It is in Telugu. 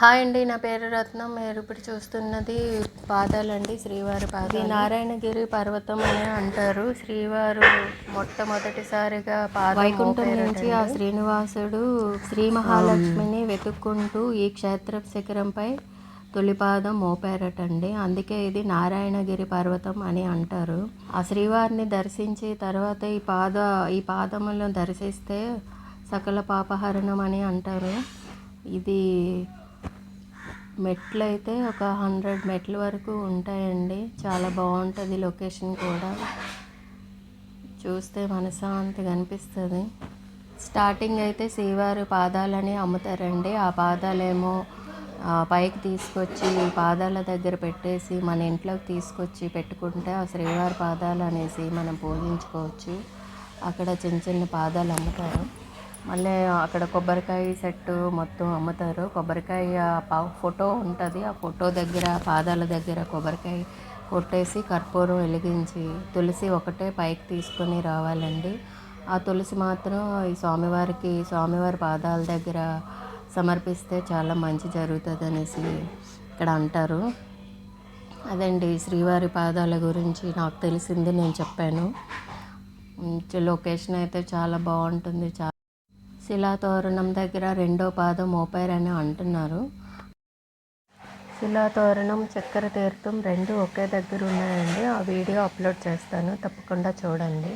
హాయ్ అండి, నా పేరు రత్నం. మీరు ఇప్పుడు చూస్తున్నది పాదాలండి, శ్రీవారి పాదాలు. నారాయణగిరి పర్వతం అని అంటారు. శ్రీవారు మొట్టమొదటిసారిగా వైకుంఠం నుంచి ఆ శ్రీనివాసుడు శ్రీ మహాలక్ష్మిని వెతుక్కుంటూ ఈ క్షేత్ర శిఖరంపై తొలిపాదం మోపారటండి. అందుకే ఇది నారాయణగిరి పర్వతం అని అంటారు. ఆ శ్రీవారిని దర్శించి తర్వాత ఈ పాదములను దర్శిస్తే సకల పాపహరణం అని అంటారు. ఇది మెట్లు అయితే ఒక 100 మెట్ల వరకు ఉంటాయండి. చాలా బాగుంటుంది లొకేషన్ కూడా. చూస్తే మనశ్శాంతిగా అనిపిస్తుంది. స్టార్టింగ్ అయితే శ్రీవారి పాదాలని అమ్ముతారండి. ఆ పాదాలేమో పైకి తీసుకొచ్చి పాదాల దగ్గర పెట్టేసి మన ఇంట్లోకి తీసుకొచ్చి పెట్టుకుంటే ఆ శ్రీవారి పాదాలు అనేసి మనం పూజించుకోవచ్చు. అక్కడ చిన్న చిన్న పాదాలు అమ్ముతారు. మళ్ళీ అక్కడ కొబ్బరికాయ సెట్టు మొత్తం అమ్ముతారు. కొబ్బరికాయ ఫోటో ఉంటుంది. ఆ ఫోటో దగ్గర పాదాల దగ్గర కొబ్బరికాయ కొట్టేసి కర్పూరం వెలిగించి తులసి ఒకటే పైకి తీసుకొని రావాలండి. ఆ తులసి మాత్రం ఈ స్వామివారి పాదాల దగ్గర సమర్పిస్తే చాలా మంచి జరుగుతుంది అనేసి ఇక్కడ అంటారు. అదండి శ్రీవారి పాదాల గురించి నాకు తెలిసింది నేను చెప్పాను. లొకేషన్ అయితే చాలా బాగుంటుంది. శిలాతోరణం దగ్గర 2వ పాదం మోపారని అంటున్నారు. శిలాతోరణం, చక్కెర తీర్థం 2 ఒకే దగ్గర ఉన్నాయండి. ఆ వీడియో అప్లోడ్ చేస్తాను, తప్పకుండా చూడండి.